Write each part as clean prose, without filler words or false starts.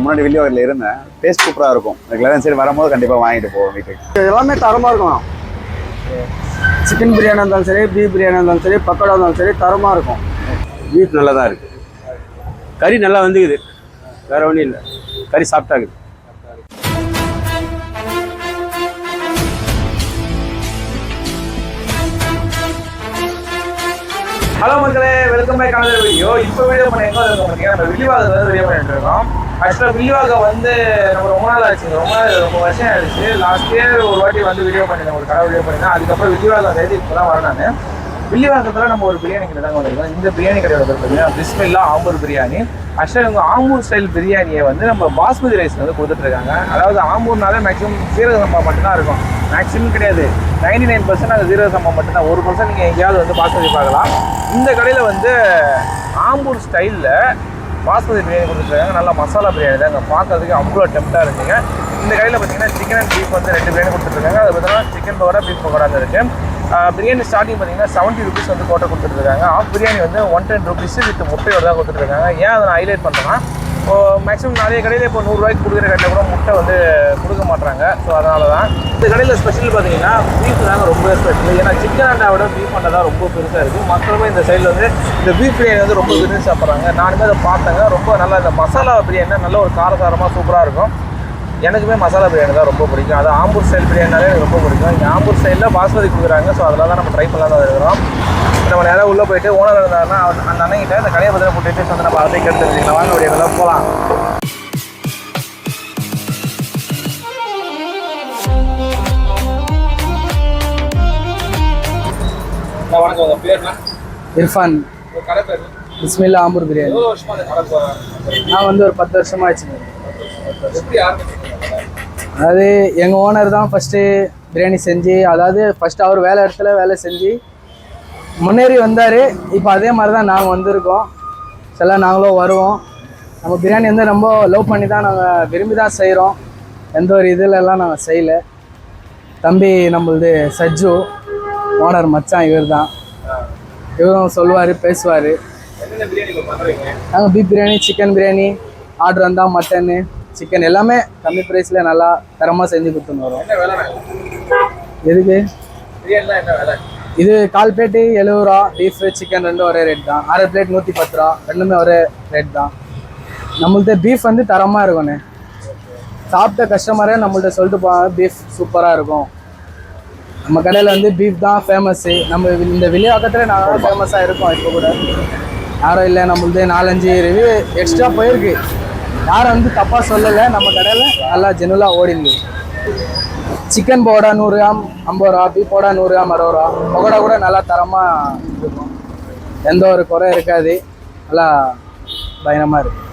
முன்னாடி வில்லிவாக்கத்தில் இருந்தேன். டேஸ்ட் சூப்பராக இருக்கும். ரெகுலராக சரி வரும்போது கண்டிப்பாக வாங்கிட்டு போவோம் வீட்டுக்கு. எல்லாமே தரமாக இருக்கும். சிக்கன் பிரியாணி இருந்தாலும் சரி, பீஃப் பிரியாணி இருந்தாலும் சரி, பக்கோடா இருந்தாலும் சரி, தரமாக இருக்கும். பீஃப் நல்லா தான் இருக்குது. கறி நல்லா வந்துக்குது, வேறு ஒன்றும் இல்லை. கறி சாப்பிட்டாக்குது. ஹலோ மக்களே, வெல்கம் பேக் ஆன வீடியோ. இப்போ வீடியோ பண்ண எங்கே இருக்கோம் பார்த்தீங்கன்னா, நம்ம வில்லிவாக்கம் வீடியோ பண்ணிட்டு இருக்கோம். ஆக்சுவலாக வில்லிவாக்கம் வந்து நம்ம ரொம்ப நாள் ஆச்சுங்க, ரொம்ப வருஷம் ஆயிடுச்சு. லாஸ்ட் இயர் ஒரு வாட்டி வந்து வீடியோ பண்ணியிருந்தேன், ஒரு கடை வீடியோ பண்ணியிருந்தேன். அதுக்கப்புறம் வில்லிவாக்கம் சேர்த்து இப்போ தான் வரேன் நான். வில்லிவாக்கத்தில் நம்ம ஒரு பிரியாணி கடை தாங்க வந்திருக்கோம். இந்த பிரியாணி கடையோட பேர் பார்த்தீங்கன்னா பிஸ்மில்லா ஆம்பூர் பிரியாணி. ஆக்சுவலாக இவங்க ஆம்பூர் ஸ்டைல் பிரியாணியை வந்து நம்ம பாஸ்மதி ரைஸ் வந்து கொடுத்துட்ருக்காங்க. அதாவது ஆம்பூர்னாலே மேக்ஸிமம் சீரக சம்பா மட்டும்தான் இருக்கும். மேக்ஸிமம் கிடையாது, 99% அது சீரக சம்பா மட்டும்தான். 1% நீங்கள் எங்கேயாவது வந்து பாஸ்மதி பார்க்கலாம். இந்த கடையில் வந்து ஆம்பூர் ஸ்டைலில் பாஸ்மதி பிரியாணி கொடுத்துருக்காங்க. நல்லா மசாலா பிரியாணி தான். அங்கே பார்க்கறதுக்கு அவ்வளோ டெம்ப்டாக இருக்குங்க. இந்த கடையில் பார்த்தீங்கன்னா சிக்கன் அண்ட் பீஃப் வந்து 2 பிரியாணி கொடுத்துருக்காங்க. அது பார்த்தீங்கன்னா சிக்கன் பக்கோடா, பீஃப் பக்கோடா இருக்குது. பிரியாணி ஸ்டார்டிங் பார்த்தீங்கன்னா 70 rupees வந்து கோட்டை கொடுத்துருக்காங்க. ஆஃப் பிரியாணி வந்து 110 rupees வித் முட்டையோட தான் கொடுத்துருக்காங்க. ஏன் அதை நான் ஹைலைட் பண்ணுறேன்னா, மேக்ஸிமம் நிறைய கடையில் இப்போ 100 ரூபாய்க்கு கொடுக்குற கடையில் கூட முட்டை வந்து கொடுக்க மாட்டாங்க. ஸோ அதனால தான் இந்த கடையில் ஸ்பெஷல் பார்த்தீங்கன்னா பீஃப் தாங்க ரொம்ப ஸ்பெஷல். ஏன்னா சிக்கன் அண்டா விட பீஃப் அண்டா தான் ரொம்ப பெருசாக இருக்குது. மக்களுமே இந்த சைடில் வந்து இந்த பீஃப் பிரியாணி வந்து ரொம்ப விரும்பி சாப்பிட்றாங்க. நானுமே அதை பார்த்தேங்க. ரொம்ப நல்லா இந்த மசாலா பிரியாணி நல்ல ஒரு காரசாரமாக சூப்பராக இருக்கும். எனக்குமே மசாலா பிரியாணி தான் ரொம்ப பிடிக்கும். அது ஆம்பூர் ஸ்டைல் பிரியாணினாலே எனக்கு ரொம்ப பிடிக்கும். இங்கே ஆம்பூர் ஸ்டைலில் பாஸ்மதி கொடுக்குறாங்க. ஸோ அதில் தான் நம்ம ட்ரை பண்ணலாம் தான் இருக்கிறோம். நம்ம நேரம் உள்ளே போயிட்டு ஓனர் இருந்தாருன்னா அந்த அண்ணங்கிட்ட இந்த கடையை பற்றின டீட்டெயில்ஸ் வந்து நம்ம அதை கேட்டு தெரிஞ்சுக்கலாம். வாங்க அப்படியே போகலாம். வணக்கம், உங்கள் பேர்னா? இர்ஃபான். கடை பேர் பிஸ்மில்லா ஆம்பூர் பிரியாணி. எவ்வளோ வருஷமாக அந்த கடை போகிறேன்? நான் வந்து ஒரு 10 வருஷமாக ஆச்சுங்க. எப்படி ஆரம்பிச்சீங்க? அதாவது எங்கள் ஓனர் தான் ஃபஸ்ட்டு பிரியாணி செஞ்சு, அதாவது ஃபஸ்ட்டு அவர் வேலை இடத்துல வேலை செஞ்சு முன்னேறி வந்தார். இப்போ அதே மாதிரி தான் நாங்கள் வந்திருக்கோம். சில நாங்களும் வருவோம். நம்ம பிரியாணி வந்து ரொம்ப லவ் பண்ணி தான் நாங்கள் விரும்பி தான் செய்கிறோம். எந்த ஒரு இதிலெல்லாம் நாங்கள் செய்யலை. தம்பி நம்மளது சஜ்ஜு, ஓனர் மச்சான் இவர் தான். இவரும் சொல்லுவார், பேசுவார். நாங்கள் beef biryani, chicken biryani order வந்தால் மட்டனு, சிக்கன் எல்லாமே கம்மி ப்ரைஸில் நல்லா தரமாக செஞ்சு கொடுத்துன்னு வரோம். எதுக்கு இது கால் பிளேட்டு 70 ரூபா, பீஃப் சிக்கன் ரெண்டும் ஒரே ரேட் தான். அரை பிளேட் 110 ரூபா, ரெண்டுமே ஒரே ரேட் தான். நம்மள்ட்ட பீஃப் வந்து தரமாக இருக்கும்ண்ணே. சாப்பிட்ட கஸ்டமரே நம்மள்ட்ட சொல்லிட்டு போவாங்க, பீஃப் சூப்பராக இருக்கும். நம்ம கடையில் வந்து பீஃப் தான் ஃபேமஸ்ஸு. நம்ம இந்த வில்லிவாக்கத்தில் நாங்கள் ஃபேமஸாக இருக்கோம். இப்போ கூட யாரும் இல்லை, நம்மள்து 4-5 ரிவ்யூ எக்ஸ்ட்ரா போயிருக்கு. யாரும் வந்து தப்பாக சொல்லலை. நம்ம கடையில் நல்லா ஜெனுவலாக ஓடிந்து. சிக்கன் பக்கோடா 100 கிராம் 50 ரூபா, பீஃப் பக்கோடா 100 கிராம் 60 ரூபா. பக்கோடா கூட நல்லா தரமாக இருக்கும், எந்த ஒரு குறை இருக்காது. நல்லா பயணமாக இருக்குது.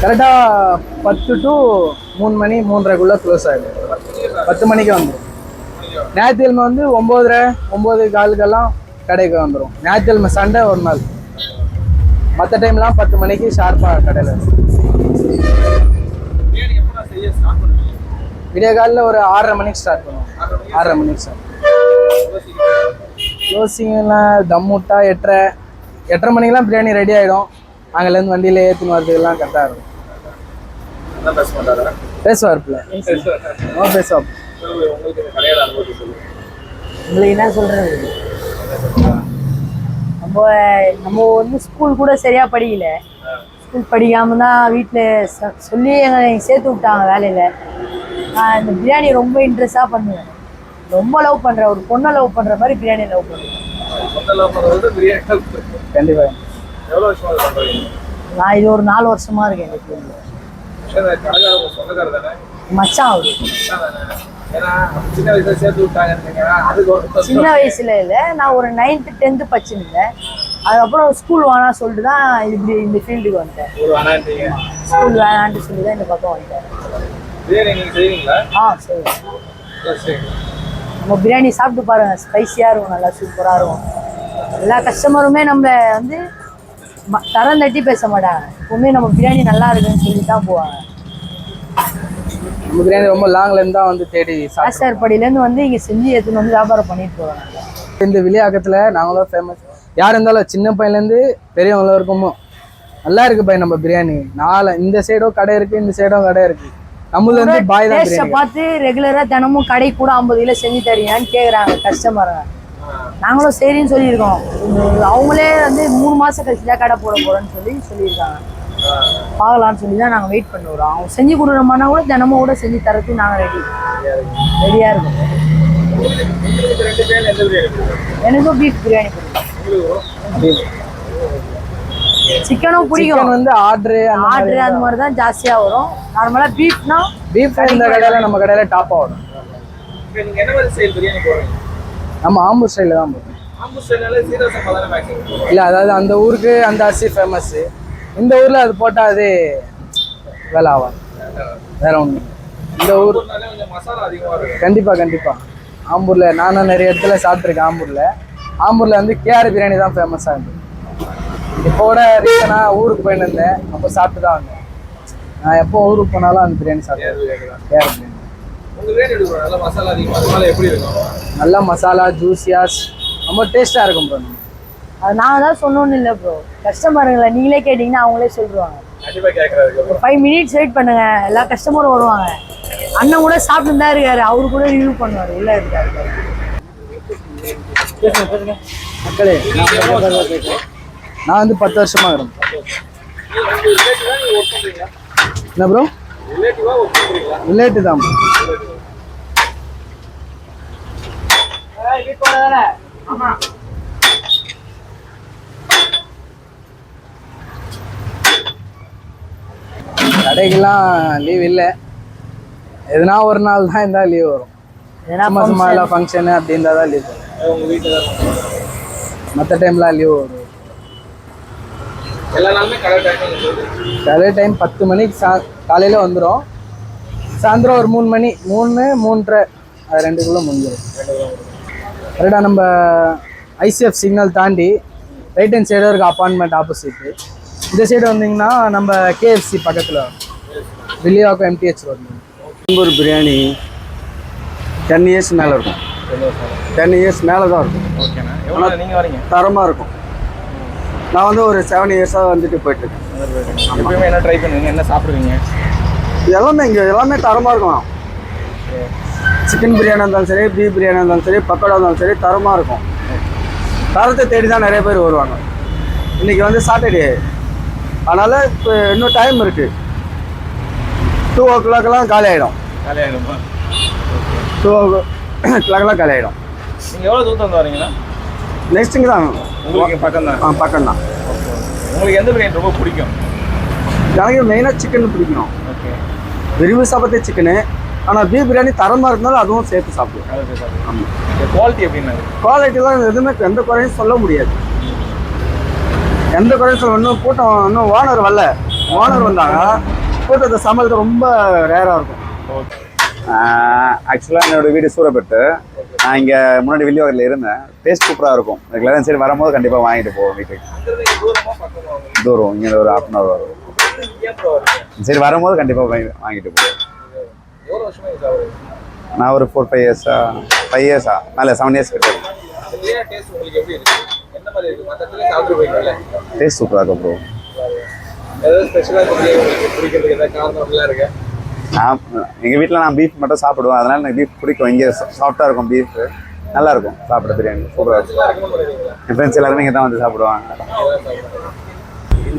கரெக்டாக 10 to 3 மணி 3:30க்குள்ளே க்ளோஸ் ஆகிடும். 10 மணிக்கு வந்துடும். ஞாயிற்றுக்கிழமை வந்து 9:30 9:15 கடைக்கு வந்துடும். ஞாயிற்றுக்கிழமை சண்டே ஒரு நாள். மற்ற டைம்லாம் 10 மணிக்கு ஷார்ப்பாக கடையில். விடிய காலில் ஒரு 6:30 மணிக்கு ஸ்டார்ட் பண்ணுவோம். 6:30 மணிக்கு ஸ்டார்ட். க்ளோசிங்லாம் தம்முட்டா 8:30 மணிக்கெலாம் பிரியாணி ரெடி ஆகிடும். அங்கேருந்து வண்டியில் ஏற்றின்னு வரதுக்கெல்லாம் கரெக்டாக இருக்கும். பேசுவார்ப்பில் பேசுவார். உங்களுக்கு என்ன சொல்கிறது, நம்ம வந்து ஸ்கூல் கூட சரியாக படிக்கல. ஸ்கூல் படிக்காமல் தான் வீட்டில் சொல்லி எங்களை சேர்த்து விட்டாங்க வேலையில். நான் இந்த பிரியாணி ரொம்ப இன்ட்ரெஸ்டாக பண்ணுவேன். ரொம்ப லவ் பண்ணுறேன். ஒரு பொண்ணை லவ் பண்ணுற மாதிரி பிரியாணி லவ் பண்ணுவேன். கண்டிப்பாக. நான் இது ஒரு 4 வருஷமாக இருக்கேன் இந்த பிரியாணி. மச்சான் அவரு சின்ன வயசுல இல்லை, நான் ஒரு 9th 10th படிச்சுருந்தேன். அதுக்கப்புறம் ஸ்கூல் வேணான்னு சொல்லிட்டு தான் இப்படி இந்த ஃபீல்டுக்கு வந்துட்டேன். ஸ்கூல் வேணான்ட்டு சொல்லி தான் இந்த பக்கம் வந்துட்டேன். சரி, நம்ம பிரியாணி சாப்பிட்டு பாருங்க, ஸ்பைஸியாக இருக்கும், நல்லா சூப்பராக இருக்கும். எல்லா கஸ்டமருமே நம்ம வந்து தரம் தட்டி பேச மாட்டாங்க. எப்பவுமே நம்ம பிரியாணி நல்லா இருக்குன்னு சொல்லி தான் போவாங்க. நம்ம பிரியாணி ரொம்ப லாங்லேருந்து தான் வந்து தேடி சாஸ்தார்படியிலேருந்து வந்து இங்கே செஞ்சு எடுத்துன்னு வந்து வியாபாரம் பண்ணிட்டு போவாங்க. இந்த வில்லிவாக்கத்தில் நாங்களும் ஃபேமஸ். யார் இருந்தாலும் சின்ன பையன்லேருந்து பெரியவங்களும் இருக்குமோ நல்லா இருக்கு பாய் நம்ம பிரியாணி. இந்த சைடும் கடை இருக்கு, இந்த சைடும் கடை இருக்கு. நம்மள வந்து பாய் தான் பிரியாணி பார்த்து ரெகுலரா தினமும் கடை கூட 50 கிலோ செஞ்சு தரீங்கன்னு கேக்குறாங்க கஸ்டமருங்க. நாங்களும் சரின்னு சொல்லியிருக்கோம். அவங்களே வந்து 3 மாசம் கழிச்சு தான் கடை போட போறோன்னு சொல்லியிருக்காங்க. பார்க்கலான்னு சொல்லி தான் நாங்கள் வெயிட் பண்ணுறோம். அவங்க செஞ்சு கொடுக்குறோம்னா கூட தினமும் கூட செஞ்சு தரதுக்கு நாங்கள் ரெடியாக இருக்கோம். எனக்கும் பீஃப் பிரியாணி பிடிக்கும். சிக்கனும் பிடிக்கும். வந்து ஆர்டரு அந்த மாதிரி தான் ஜாஸ்தியாக வரும். நார்மலாக பீஃப்னா பீஃப் இந்த கடையில் நம்ம கடையில் டாப்பாக வரும். நம்ம ஆம்பூர் ஸ்டைலில் தான் போடுறோம். இல்லை, அதாவது அந்த ஊருக்கு அந்த அரிசி ஃபேமஸ்ஸு. இந்த ஊரில் அது போட்டால் அது வேலை ஆகும். வேற ஒன்று இந்த ஊர் கண்டிப்பாக ஆம்பூரில் நானும் நிறைய இடத்துல சாப்பிட்ருக்கேன். ஆம்பூரில் வந்து கேஆர் பிரியாணி தான் ஃபேமஸாக இருந்தது. இப்போ கூட ரீசனாக ஊருக்கு போயின்னு இருந்தேன். அப்போ சாப்பிட்டு தான் வந்தேன். நான் எப்போ ஊருக்கு போனாலும் அந்த பிரியாணி சாப்பிடுவேன். கேஆர் பிரியாணி நல்லா மசாலா ஜூஸியாஸ் ரொம்ப டேஸ்ட்டாக இருக்கும் ப்ரோ. அது நான் தான் சொன்னோன்னு இல்லை ப்ரோ. கஸ்டமருங்களை நீங்களே கேட்டிங்கன்னா அவங்களே சொல்லிடுவாங்க. 5 மினிட்ஸ் வெயிட் பண்ணுங்க, எல்லா கஸ்டமரும் வருவாங்க. அண்ணன் கூட சாப்பிட்டு தான் இருக்காரு, அவரு கூட ரிவ்யூ பண்ணுவார். உள்ள இருக்காரு. மக்களே, நான் வந்து 10 வருஷமா இருக்கேன். என்ன ப்ரோ? ரிலேட்டிவ் தான். கடைக்கெல்லாம் லீவ் இல்லை. எதுனா ஒரு நாள் தான் இருந்தால் லீவ் வரும். சும்மா எல்லாம் ஃபங்க்ஷனு அப்படி இருந்தால் தான் லீவ் வரும். மற்ற டைம்லாம் லீவ் வரும். கடை டைம் 10 மணிக்கு காலையில் வந்துடும். சாயந்தரம் ஒரு 3 மணி 3:30 அது 2க்குள்ளே முடிஞ்சிடும். கரெக்டாக நம்ம ஐசிஎஃப் சிக்னல் தாண்டி ரைட் ஹேண்ட் சைடு இருக்க அப்பார்ட்மெண்ட் ஆப்போசிட்டு. இந்த சைடு வந்தீங்கன்னா நம்ம கேஎஃப்சி பக்கத்தில் வில்லிவாக்கம் MTH வரணும். ஆம்பூர் பிரியாணி 10 இயர்ஸ் மேலே இருக்கும். 10 இயர்ஸ் மேலே தான் இருக்கும். ஓகேண்ணா. எவ்வளோ நீங்கள் வரீங்க? தரமாக இருக்கும். நான் வந்து ஒரு 7 இயர்ஸாக வந்துட்டு போயிட்டுருக்கேன். எப்பயுமே என்ன ட்ரை பண்ணுவீங்க, என்ன சாப்பிடுவீங்க? எல்லாமே தரமாக இருக்கும். சிக்கன் பிரியாணி இருந்தாலும் சரி, பீஃப் பிரியாணி இருந்தாலும் சரி, பக்கோடா இருந்தாலும் சரி, தரமாக இருக்கும். தரத்தை தேடி தான் நிறைய பேர் வருவாங்க. இன்றைக்கி வந்து சாட்டர்டே, அதனால் இப்போ இன்னும் டைம் இருக்குது. 2 o'clockலாம் காலி ஆகிடும். 2 o'clockலாம் காலி ஆகிடும். நீங்கள் எவ்வளோ தூரத்தில் வந்து வரீங்களா? நெக்ஸ்ட்டுங்க தான். உங்களுக்கு பக்கம் தான்? பக்கம் தான். உங்களுக்கு எந்த பிரியாணி ரொம்ப பிடிக்கும்? எனக்கு மெயினாக சிக்கன் பிடிக்கும். ஓகே. விரும்பி சாப்பிட்டே சிக்கனு. ஆனால் பீஃப் பிரியாணி தரமாக இருந்தாலும் அதுவும் சேர்த்து சாப்பிடுவேன். ஆமாம். குவாலிட்டி எப்படின்னா? குவாலிட்டிலாம் எதுவுமே எந்த குறையும் சொல்ல முடியாது. எந்த குறையும் சொல்ல. இன்னும் கூட்டம் இன்னும் ஓனர் வரல. ஓனர் வந்தாங்க. கூட்டத்தை சமாளிக்க ரொம்ப ரேராக இருக்கும். ஓகே. ஆக்சுவலாக என்னோடய வீடு சூரப்பட்டு. நான் இங்கே முன்னாடி வில்லிவாக்கத்தில் இருந்தேன். டேஸ்ட் சூப்பராக இருக்கும். எனக்கு சரி வரும்போது கண்டிப்பாக வாங்கிட்டு போவோம் வீட்டுக்கு. தூரம் இங்கே ஒரு 1/2 hour வரும். சரி வரும்போது கண்டிப்பாக வாங்கிட்டு போவோம். நான் ஒரு 4-5 இயர்ஸா 5 இயர்ஸா மேலே 7 இயர்ஸ் கிட்ட இருக்கும். டேஸ்ட் சூப்பராக இருக்கும் ப்ரோ. நான் எங்கள் வீட்டில் நான் பீஃப் மட்டும் சாப்பிடுவேன். அதனால் எனக்கு பீஃப் பிடிக்கும். இங்கே சாஃப்டாக இருக்கும் பீஃப். நல்லாயிருக்கும் சாப்பிட பிரியாணி. சூப்பராக இருக்கும். என் ஃப்ரெண்ட்ஸ் எல்லாருமே இங்கே தான் வந்து சாப்பிடுவாங்க.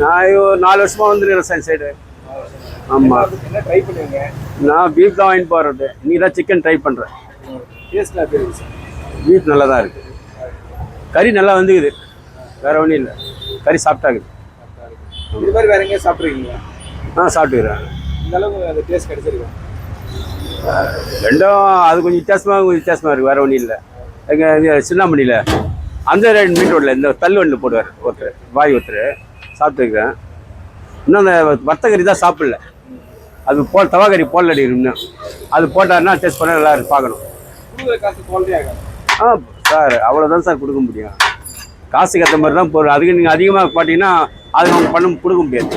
நான் 4 வருஷமாக வந்துருக்கேன் சைடு. ஆமாம். என்ன ட்ரை பண்ணுவீங்க? நான் பீஃப் தான் வாங்கிட்டு போகிறது. இன்றைக்கி தான் சிக்கன் ட்ரை பண்ணுறேன். டேஸ்ட்லாம் எப்படி இருக்கு? பீஃப் நல்லா தான் இருக்குது. கறி நல்லா வந்துக்குது. வேறு ஒன்றும் இல்லை. கறி சாப்பிட்டாக்குது. இது மாதிரி வேறு எங்கேயும் சாப்பிட்ருக்கீங்களா? சாப்பிட்டுக்கிறேன். இந்த அளவுக்கு அந்த டேஸ்ட் கிடைச்சிருக்கு. ரெண்டும் அது கொஞ்சம் வித்தியாசமாக இருக்குது. வேறு ஒன்றும் இல்லை. எங்கள் சின்னாமணியில் அந்த மீட் ரோட்டில் இந்த தள்ளு வண்டியில் போடுவார் ஒருத்தர், வாய் ஒருத்தர். சாப்பிட்டுருக்கேன். இன்னும் அந்த வத்தக்கறி தான் சாப்பிடல. அது தவாக்கறி போடலடி. இன்னும் அது போட்டாருன்னா டேஸ்ட் பண்ண நல்லா இருக்கு. பார்க்கணும். சார் அவ்வளோதான் சார் கொடுக்க முடியும். காசுக்கு ஏற்ற மாதிரி தான் பொருள். அதுக்கு நீங்கள் அதிகமாக பார்த்தீங்கன்னா அது அவங்க கொடுக்க முடியாது.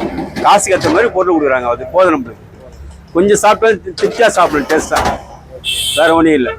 காசுக்கு ஏற்ற மாதிரி பொருள் கொடுக்குறாங்க. அது போதும் நம்மளுக்கு. கொஞ்சம் சாப்பிட்டா திருப்தியாக சாப்பிடணும். டேஸ்ட்டாக வேறு ஒன்றும் இல்லை.